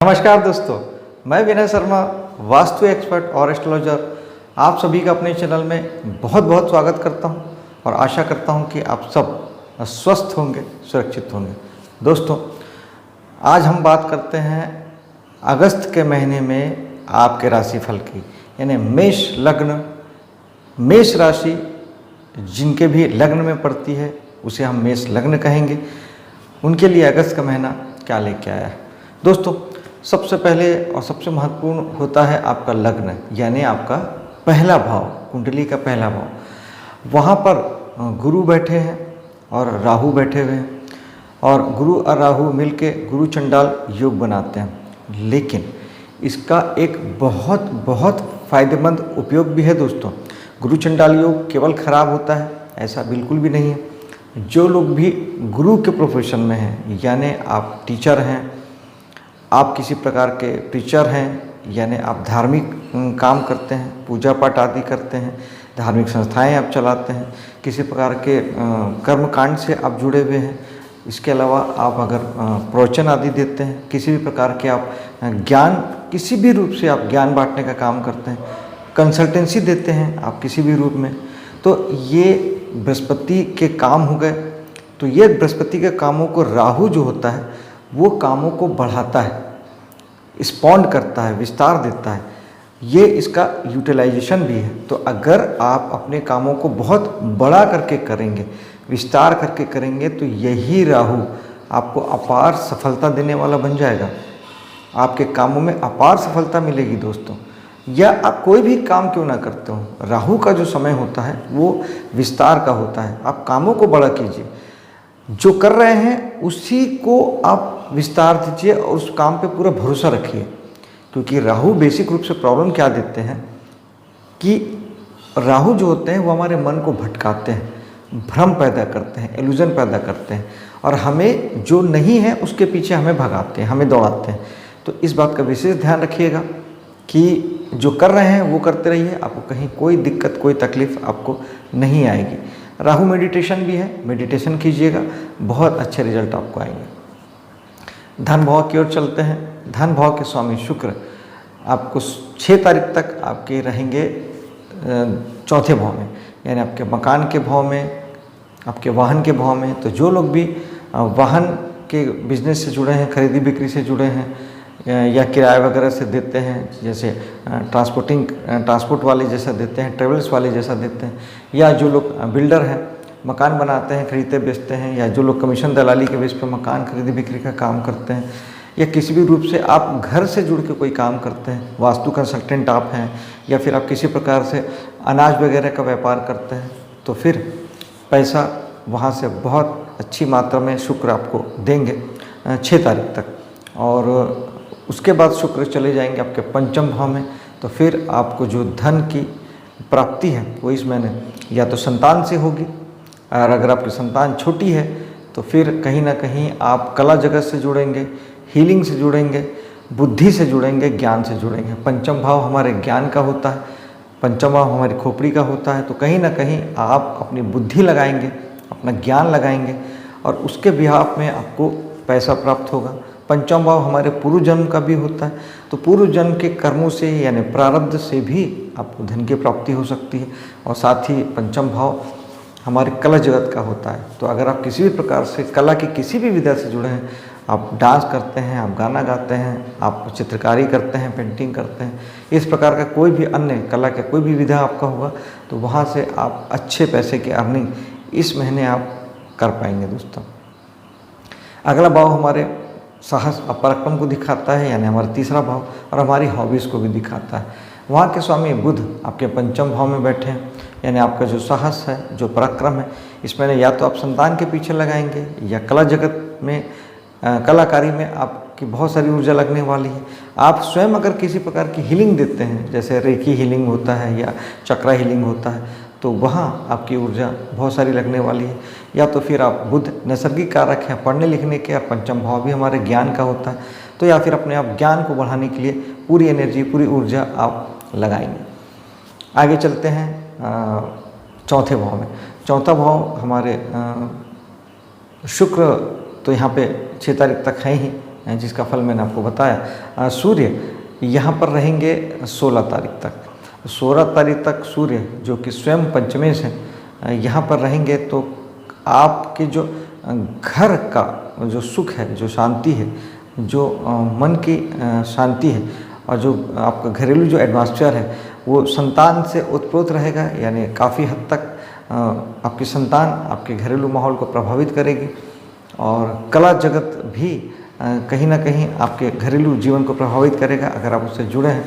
नमस्कार दोस्तों, मैं विनय शर्मा, वास्तु एक्सपर्ट और एस्ट्रोलॉजर, आप सभी का अपने चैनल में बहुत बहुत स्वागत करता हूं और आशा करता हूं कि आप सब स्वस्थ होंगे, सुरक्षित होंगे। दोस्तों, आज हम बात करते हैं अगस्त के महीने में आपके राशिफल की, यानी मेष लग्न, मेष राशि जिनके भी लग्न में पड़ती है उसे हम मेष लग्न कहेंगे, उनके लिए अगस्त का महीना क्या लेके आया है। दोस्तों, सबसे पहले और सबसे महत्वपूर्ण होता है आपका लग्न, यानी आपका पहला भाव, कुंडली का पहला भाव। वहाँ पर गुरु बैठे हैं और राहु बैठे हुए हैं, और गुरु और राहु मिलके गुरु चंडाल योग बनाते हैं। लेकिन इसका एक बहुत बहुत फायदेमंद उपयोग भी है दोस्तों। गुरु चंडाल योग केवल खराब होता है ऐसा बिल्कुल भी नहीं है। जो लोग भी गुरु के प्रोफेशन में हैं, यानी आप टीचर हैं, आप किसी प्रकार के टीचर हैं, यानी आप धार्मिक काम करते हैं, पूजा पाठ आदि करते हैं, धार्मिक संस्थाएं आप चलाते हैं, किसी प्रकार के कर्मकांड से आप जुड़े हुए हैं, इसके अलावा आप अगर प्रवचन आदि देते हैं, किसी भी प्रकार के आप ज्ञान, किसी भी रूप से आप ज्ञान बांटने का काम करते हैं, कंसल्टेंसी देते हैं आप किसी भी रूप में, तो ये बृहस्पति के काम हो गए। तो ये बृहस्पति के कामों को राहु जो होता है वो कामों को बढ़ाता है, स्पॉन्ड करता है, विस्तार देता है, ये इसका यूटिलाइजेशन भी है। तो अगर आप अपने कामों को बहुत बड़ा करके करेंगे, विस्तार करके करेंगे, तो यही राहु आपको अपार सफलता देने वाला बन जाएगा। आपके कामों में अपार सफलता मिलेगी दोस्तों। या आप कोई भी काम क्यों ना करते हो, राहु का जो समय होता है वो विस्तार का होता है। आप कामों को बड़ा कीजिए, जो कर रहे हैं उसी को आप विस्तार दीजिए और उस काम पे पूरा भरोसा रखिए। क्योंकि राहु बेसिक रूप से प्रॉब्लम क्या देते हैं कि राहु जो होते हैं वो हमारे मन को भटकाते हैं, भ्रम पैदा करते हैं, इल्यूजन पैदा करते हैं, और हमें जो नहीं है उसके पीछे हमें भगाते हैं, हमें दौड़ाते हैं। तो इस बात का विशेष ध्यान रखिएगा कि जो कर रहे हैं वो करते रहिए, आपको कहीं कोई दिक्कत, कोई तकलीफ आपको नहीं आएगी। राहु मेडिटेशन भी है, मेडिटेशन कीजिएगा, बहुत अच्छे रिजल्ट आपको आएंगे। धन भाव की ओर चलते हैं। धन भाव के स्वामी शुक्र आपको 6 तारीख तक आपके रहेंगे चौथे भाव में, यानी आपके मकान के भाव में, आपके वाहन के भाव में। तो जो लोग भी वाहन के बिजनेस से जुड़े हैं, खरीदी बिक्री से जुड़े हैं, या किराए वगैरह से देते हैं, जैसे ट्रांसपोर्ट वाले जैसा देते हैं, ट्रेवल्स वाले जैसा देते हैं, या जो लोग बिल्डर हैं, मकान बनाते हैं, खरीदते बेचते हैं, या जो लोग कमीशन दलाली के बेस पे मकान खरीदी बिक्री का काम करते हैं, या किसी भी रूप से आप घर से जुड़ के कोई काम करते हैं, वास्तु कंसल्टेंट आप हैं, या फिर आप किसी प्रकार से अनाज वगैरह का व्यापार करते हैं, तो फिर पैसा वहाँ से बहुत अच्छी मात्रा में शुक्र आपको देंगे 6 तारीख तक। और उसके बाद शुक्र चले जाएंगे आपके पंचम भाव में। तो फिर आपको जो धन की प्राप्ति है वो इस महीने या तो संतान से होगी, और अगर आपकी संतान छोटी है तो फिर कहीं ना कहीं आप कला जगत से जुड़ेंगे, हीलिंग से जुड़ेंगे, बुद्धि से जुड़ेंगे, ज्ञान से जुड़ेंगे। पंचम भाव हमारे ज्ञान का होता है, पंचम भाव हमारी खोपड़ी का होता है। तो कहीं ना कहीं आप अपनी बुद्धि लगाएंगे, अपना ज्ञान लगाएंगे, और उसके बिहाफ में आपको पैसा प्राप्त होगा। पंचम भाव हमारे पूर्व जन्म का भी होता है, तो पूर्व जन्म के कर्मों से यानी प्रारब्ध से भी आपको धन की प्राप्ति हो सकती है। और साथ ही पंचम भाव हमारे कला जगत का होता है। तो अगर आप किसी भी प्रकार से कला की किसी भी विधा से जुड़े हैं, आप डांस करते हैं, आप गाना गाते हैं, आप चित्रकारी करते हैं, पेंटिंग करते हैं, इस प्रकार का कोई भी अन्य कला का कोई भी विधा आपका होगा, तो वहाँ से आप अच्छे पैसे की अर्निंग इस महीने आप कर पाएंगे दोस्तों। अगला भाव हमारे साहस और पराक्रम को दिखाता है, यानी हमारा तीसरा भाव, और हमारी हॉबीज़ को भी दिखाता है। वहाँ के स्वामी बुध आपके पंचम भाव में बैठे हैं, यानी आपका जो साहस है, जो पराक्रम है, इसमें या तो आप संतान के पीछे लगाएंगे, या कला जगत में, कलाकारी में आपकी बहुत सारी ऊर्जा लगने वाली है। आप स्वयं अगर किसी प्रकार की हीलिंग देते हैं, जैसे रेकी हीलिंग होता है या चक्रा हीलिंग होता है, तो वहाँ आपकी ऊर्जा बहुत सारी लगने वाली है। या तो फिर आप बुध नैसर्गिक कारक हैं पढ़ने लिखने के, और पंचम भाव भी हमारे ज्ञान का होता है, तो या फिर अपने आप ज्ञान को बढ़ाने के लिए पूरी एनर्जी, पूरी ऊर्जा आप लगाएंगे। आगे चलते हैं चौथे भाव में। चौथा भाव हमारे शुक्र तो यहाँ पे 6 तारीख तक है ही जिसका फल मैंने आपको बताया। सूर्य यहाँ पर रहेंगे 16 तारीख तक। 16 तारीख तक सूर्य जो कि स्वयं पंचमेश है यहाँ पर रहेंगे, तो आपके जो घर का जो सुख है, जो शांति है, जो मन की शांति है और जो आपका घरेलू जो एटमॉस्फेयर है वो संतान से उत्प्रोत रहेगा। यानी काफ़ी हद तक आपकी संतान आपके घरेलू माहौल को प्रभावित करेगी और कला जगत भी कहीं ना कहीं आपके घरेलू जीवन को प्रभावित करेगा अगर आप उससे जुड़े हैं।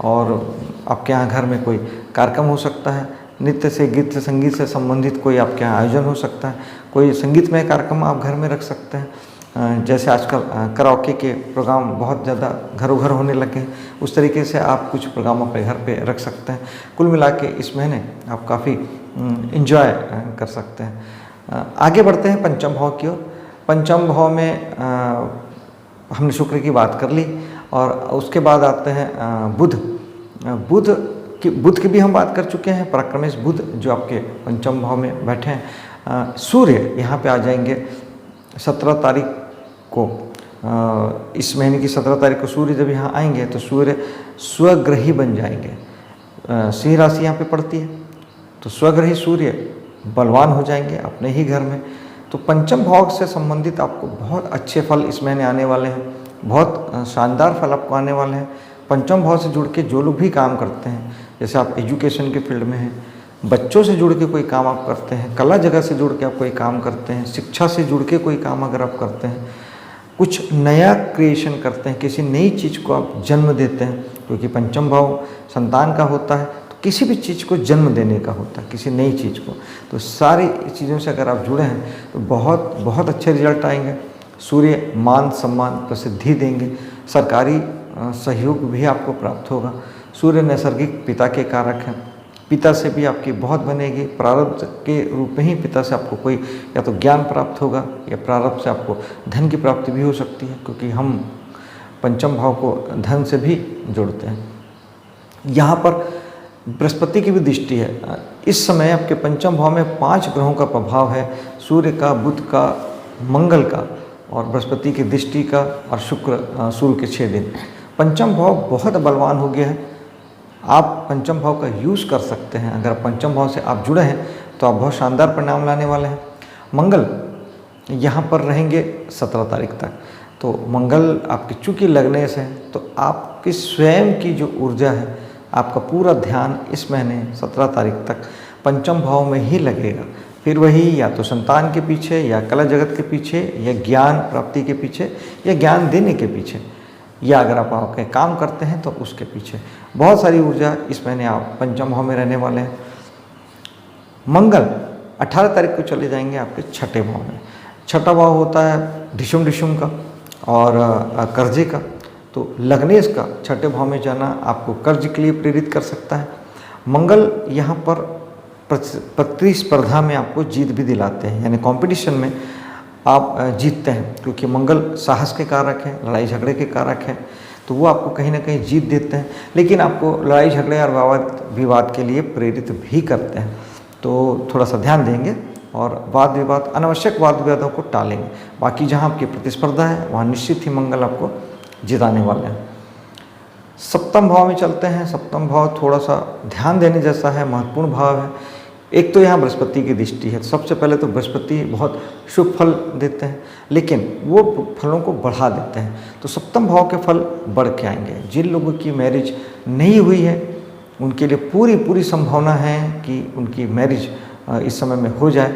और आपके यहाँ घर में कोई कार्यक्रम हो सकता है, नृत्य से, गीत से, संगीत से संबंधित कोई आपके यहाँ आयोजन हो सकता है, कोई संगीतमय कार्यक्रम आप घर में रख सकते हैं। जैसे आजकल कराओके के प्रोग्राम बहुत ज़्यादा घरों घर होने लगे हैं, उस तरीके से आप कुछ प्रोग्राम अपने घर पे रख सकते हैं। कुल मिला के इस महीने आप काफ़ी इन्जॉय कर सकते हैं। आगे बढ़ते हैं पंचम भाव की ओर। पंचम भाव में हमने शुक्र की बात कर ली और उसके बाद आते हैं बुध। बुध की भी हम बात कर चुके हैं। पराक्रमेश बुध जो आपके पंचम भाव में बैठे हैं। सूर्य यहाँ पे आ जाएंगे 17 तारीख को। इस महीने की 17 तारीख को सूर्य जब यहाँ आएंगे तो सूर्य स्वग्रही बन जाएंगे। सिंह राशि यहाँ पे पड़ती है, तो स्वग्रही सूर्य बलवान हो जाएंगे अपने ही घर में। तो पंचम भाव से संबंधित आपको बहुत अच्छे फल इस महीने आने वाले हैं, बहुत शानदार फल आपको आने वाले हैं। पंचम भाव से जुड़ के जो लोग भी काम करते हैं, जैसे आप एजुकेशन के फील्ड में हैं, बच्चों से जुड़ के कोई काम आप करते हैं, कला जगह से जुड़ के आप कोई काम करते हैं, शिक्षा से जुड़ के कोई काम अगर आप करते हैं, कुछ नया क्रिएशन करते हैं, किसी नई चीज़ को आप जन्म देते हैं, क्योंकि पंचम भाव संतान का होता है, तो किसी भी चीज़ को जन्म देने का होता है, किसी नई चीज़ को। तो सारी चीज़ों से अगर आप जुड़े हैं तो बहुत बहुत अच्छे रिजल्ट आएंगे। सूर्य मान सम्मान प्रसिद्धि देंगे, सरकारी सहयोग भी आपको प्राप्त होगा। सूर्य नैसर्गिक पिता के कारक हैं, पिता से भी आपकी बहुत बनेगी। प्रारब्ध के रूप में ही पिता से आपको कोई या तो ज्ञान प्राप्त होगा या प्रारब्ध से आपको धन की प्राप्ति भी हो सकती है, क्योंकि हम पंचम भाव को धन से भी जोड़ते हैं। यहाँ पर बृहस्पति की भी दृष्टि है। इस समय आपके पंचम भाव में 5 ग्रहों का प्रभाव है, सूर्य का, बुध का, मंगल का और बृहस्पति की दृष्टि का और शुक्र सूर्य के 6 दिन। पंचम भाव बहुत बलवान हो गया है। आप पंचम भाव का यूज़ कर सकते हैं। अगर पंचम भाव से आप जुड़े हैं तो आप बहुत शानदार परिणाम लाने वाले हैं। मंगल यहाँ पर रहेंगे 17 तारीख तक। तो मंगल आपकी चूँकि लगने से है, तो आपकी स्वयं की जो ऊर्जा है, आपका पूरा ध्यान इस महीने 17 तारीख तक पंचम भाव में ही लगेगा। फिर वही या तो संतान के पीछे या कला जगत के पीछे या ज्ञान प्राप्ति के पीछे या ज्ञान देने के पीछे, या अगर आप आपके काम करते हैं तो उसके पीछे बहुत सारी ऊर्जा इस महीने आप पंचम भाव में रहने वाले हैं। मंगल 18 तारीख को चले जाएंगे आपके 6ठे भाव में। 6ठा भाव होता है ढिशुम का और कर्जे का। तो लग्नेश का 6ठे भाव में जाना आपको कर्ज के लिए प्रेरित कर सकता है। मंगल यहाँ पर प्रतिस्पर्धा में आपको जीत भी दिलाते हैं, यानी कंपटीशन में आप जीतते हैं, क्योंकि मंगल साहस के कारक है, लड़ाई झगड़े के कारक है। तो वो आपको कहीं ना कहीं जीत देते हैं, लेकिन आपको लड़ाई झगड़े और वाद विवाद के लिए प्रेरित भी करते हैं। तो थोड़ा सा ध्यान देंगे और वाद विवाद, अनावश्यक वाद विवादों को टालेंगे। बाकी जहाँ आपकी प्रतिस्पर्धा है वहाँ निश्चित ही मंगल आपको जिताने वाले हैं। सप्तम भाव में चलते हैं। सप्तम भाव थोड़ा सा ध्यान देने जैसा है, महत्वपूर्ण भाव है। एक तो यहाँ बृहस्पति की दृष्टि है। सबसे पहले तो बृहस्पति बहुत शुभ फल देते हैं, लेकिन वो फलों को बढ़ा देते हैं। तो सप्तम भाव के फल बढ़ के आएंगे। जिन लोगों की मैरिज नहीं हुई है उनके लिए पूरी संभावना है कि उनकी मैरिज इस समय में हो जाए,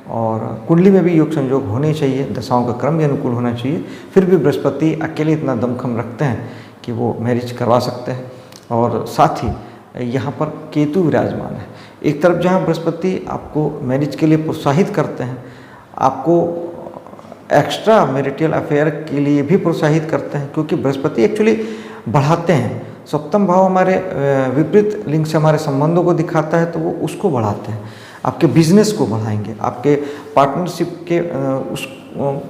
और कुंडली में भी योग संयोग होने चाहिए, दशाओं का क्रम भी अनुकूल होना चाहिए। फिर भी बृहस्पति अकेले इतना दमखम रखते हैं कि वो मैरिज करवा सकते हैं। और साथ ही यहाँ पर केतु विराजमान है। एक तरफ जहाँ बृहस्पति आपको मैरिज के लिए प्रोत्साहित करते हैं, आपको एक्स्ट्रा मैरिटल अफेयर के लिए भी प्रोत्साहित करते हैं, क्योंकि बृहस्पति एक्चुअली बढ़ाते हैं। सप्तम भाव हमारे विपरीत लिंग से हमारे संबंधों को दिखाता है, तो वो उसको बढ़ाते हैं। आपके बिजनेस को बढ़ाएंगे, आपके पार्टनरशिप के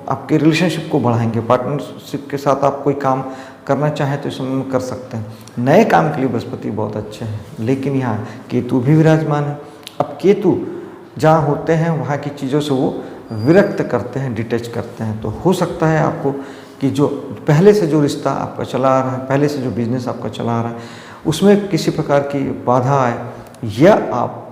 आपके रिलेशनशिप को बढ़ाएंगे। पार्टनरशिप के साथ आप कोई काम करना चाहें तो इस समय में कर सकते हैं। नए काम के लिए बृहस्पति बहुत अच्छे हैं, लेकिन यहाँ केतु भी विराजमान है। अब केतु जहाँ होते हैं वहाँ की चीज़ों से वो विरक्त करते हैं, डिटैच करते हैं। तो हो सकता है आपको कि जो पहले से जो रिश्ता आपका चला आ रहा है, पहले से जो बिजनेस आपका चला आ रहा है, उसमें किसी प्रकार की बाधा आए या आप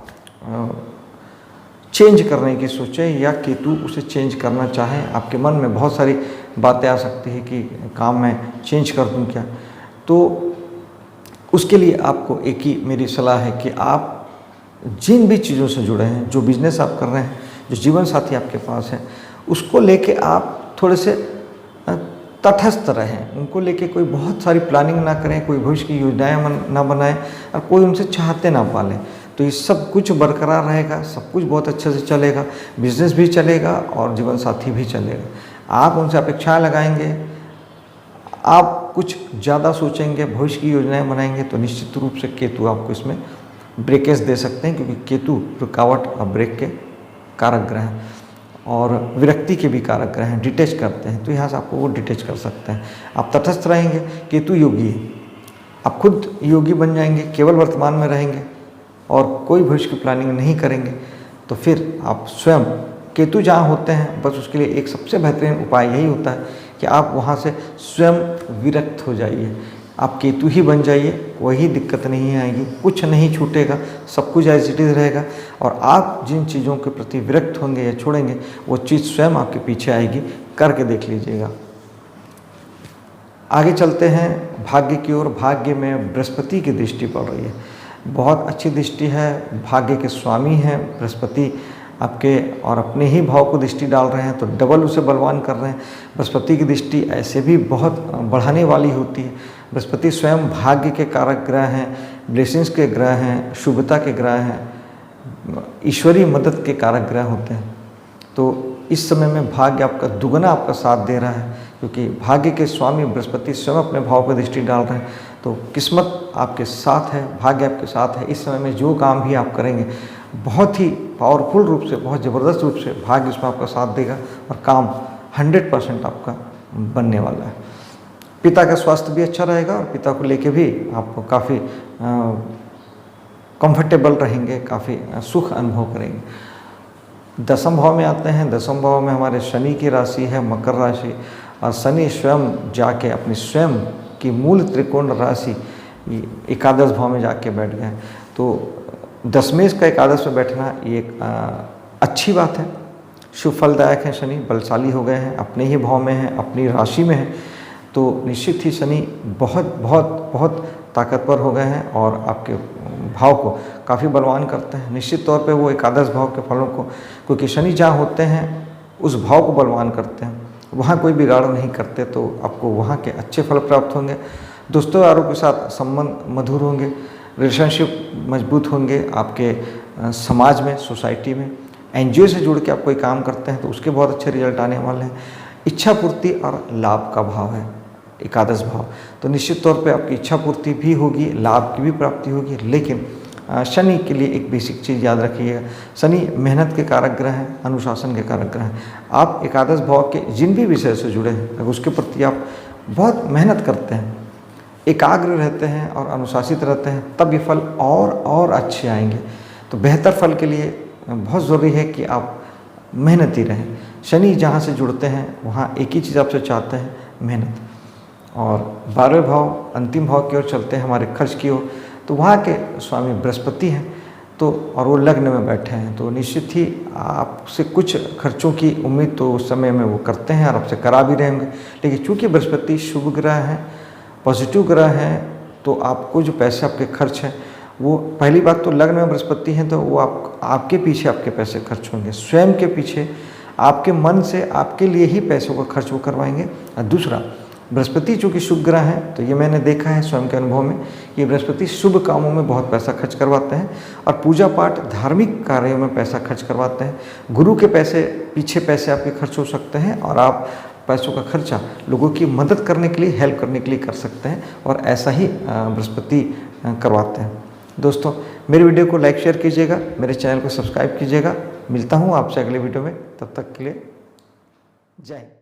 चेंज करने की सोचें या केतु उसे चेंज करना चाहें। आपके मन में बहुत सारी बातें आ सकती है कि काम मैं चेंज कर दूं क्या। तो उसके लिए आपको एक ही मेरी सलाह है कि आप जिन भी चीज़ों से जुड़े हैं, जो बिज़नेस आप कर रहे हैं, जो जीवन साथी आपके पास है, उसको लेके आप थोड़े से तटस्थ रहें। उनको लेके कोई बहुत सारी प्लानिंग ना करें, कोई भविष्य की योजनाएं ना बनाएं और कोई उनसे चाहते ना पालें। तो ये सब कुछ बरकरार रहेगा, सब कुछ बहुत अच्छे से चलेगा, बिजनेस भी चलेगा और जीवन साथी भी चलेगा। आप उनसे अपेक्षाएं लगाएंगे, आप कुछ ज़्यादा सोचेंगे, भविष्य की योजनाएं बनाएंगे, तो निश्चित रूप से केतु आपको इसमें ब्रेकेज दे सकते हैं, क्योंकि केतु रुकावट और ब्रेक के कारक ग्रह हैं और विरक्ति के भी कारक ग्रह हैं, डिटेच करते हैं। तो यहाँ से आपको वो डिटेच कर सकते हैं। आप तटस्थ रहेंगे, केतु योगी है, आप खुद योगी बन जाएंगे, केवल वर्तमान में रहेंगे और कोई भविष्य की प्लानिंग नहीं करेंगे। तो फिर आप स्वयं, केतु जहाँ होते हैं, बस उसके लिए एक सबसे बेहतरीन उपाय यही होता है कि आप वहाँ से स्वयं विरक्त हो जाइए। आप केतु ही बन जाइए, कोई दिक्कत नहीं आएगी, कुछ नहीं छूटेगा, सब कुछ एज इट इज़ रहेगा। और आप जिन चीज़ों के प्रति विरक्त होंगे या छोड़ेंगे, वो चीज़ स्वयं आपके पीछे आएगी। करके देख लीजिएगा। आगे चलते हैं भाग्य की ओर। भाग्य में बृहस्पति की दृष्टि पड़ रही है, बहुत अच्छी दृष्टि है। भाग्य के स्वामी हैं बृहस्पति आपके, और अपने ही भाव को दृष्टि डाल रहे हैं, तो डबल उसे बलवान कर रहे हैं। बृहस्पति की दृष्टि ऐसे भी बहुत बढ़ाने वाली होती है। बृहस्पति स्वयं भाग्य के कारक ग्रह हैं, ब्लेसिंग्स के ग्रह हैं, शुभता के ग्रह हैं, ईश्वरीय मदद के कारक ग्रह होते हैं। तो इस समय में भाग्य आपका दुगना आपका साथ दे रहा है, क्योंकि भाग्य के स्वामी बृहस्पति स्वयं अपने भाव पर दृष्टि डाल रहे हैं। तो किस्मत आपके साथ है, भाग्य आपके साथ है। इस समय में जो काम भी आप करेंगे, बहुत ही पावरफुल रूप से, बहुत ज़बरदस्त रूप से भाग्य उसमें आपका साथ देगा और काम 100% आपका बनने वाला है। पिता का स्वास्थ्य भी अच्छा रहेगा और पिता को लेके भी आप काफ़ी कंफर्टेबल रहेंगे, काफ़ी सुख अनुभव करेंगे। दसम भाव में आते हैं। दसम भाव में हमारे शनि की राशि है मकर राशि, और शनि स्वयं जाके अपनी स्वयं की मूल त्रिकोण राशि एकादश भाव में जाके बैठ गए। तो दशमेश का एकादश में बैठना ये एक अच्छी बात है, शुभ फलदायक है। शनि बलशाली हो गए हैं, अपने ही भाव में हैं, अपनी राशि में हैं। तो निश्चित ही शनि बहुत बहुत बहुत ताकतवर हो गए हैं और आपके भाव को काफ़ी बलवान करते हैं। निश्चित तौर पे वो एकादश भाव के फलों को, क्योंकि शनि जहाँ होते हैं उस भाव को बलवान करते हैं, वहाँ कोई बिगाड़ नहीं करते, तो आपको वहाँ के अच्छे फल प्राप्त होंगे। दोस्तों यारों के साथ संबंध मधुर होंगे, रिलेशनशिप मजबूत होंगे। आपके समाज में, सोसाइटी में, एनजीओ से जुड़ के आप कोई काम करते हैं तो उसके बहुत अच्छे रिजल्ट आने वाले हैं। इच्छा पूर्ति और लाभ का भाव है एकादश भाव, तो निश्चित तौर पे आपकी इच्छा पूर्ति भी होगी, लाभ की भी प्राप्ति होगी। लेकिन शनि के लिए एक बेसिक चीज़ याद रखिएगा, शनि मेहनत के कारक ग्रह हैं, अनुशासन के कारक ग्रह हैं। आप एकादश भाव के जिन भी विषय से जुड़े हैं, अगर उसके प्रति आप बहुत मेहनत करते हैं, एकाग्र रहते हैं और अनुशासित रहते हैं, तब ये फल और अच्छे आएंगे। तो बेहतर फल के लिए बहुत ज़रूरी है कि आप मेहनती रहें। शनि जहाँ से जुड़ते हैं वहाँ एक ही चीज़ आपसे चाहते हैं, मेहनत। और 12वें भाव अंतिम भाव की ओर चलते हैं, हमारे खर्च की ओर। तो वहाँ के स्वामी बृहस्पति हैं, तो और वो लग्न में बैठे हैं, तो निश्चित ही आपसे कुछ खर्चों की उम्मीद तो उस समय में वो करते हैं और आपसे करा भी रहेंगे। लेकिन चूँकि बृहस्पति शुभ ग्रह हैं, पॉजिटिव ग्रह हैं, तो आपको जो पैसे आपके खर्च हैं, वो पहली बात तो लग्न में बृहस्पति हैं, तो वो आपके पीछे आपके पैसे खर्च होंगे, स्वयं के पीछे, आपके मन से आपके लिए ही पैसों का खर्च वो करवाएंगे। और दूसरा, बृहस्पति चूँकि शुभ ग्रह हैं, तो ये मैंने देखा है स्वयं के अनुभव में, ये बृहस्पति शुभ कामों में बहुत पैसा खर्च करवाते हैं और पूजा पाठ धार्मिक कार्यों में पैसा खर्च करवाते हैं। गुरु के पीछे पैसे आपके खर्च हो सकते हैं और आप पैसों का खर्चा लोगों की मदद करने के लिए, हेल्प करने के लिए कर सकते हैं, और ऐसा ही बृहस्पति करवाते हैं। दोस्तों, मेरे वीडियो को लाइक शेयर कीजिएगा, मेरे चैनल को सब्सक्राइब कीजिएगा। मिलता हूँ आपसे अगले वीडियो में, तब तक के लिए जय हिंद।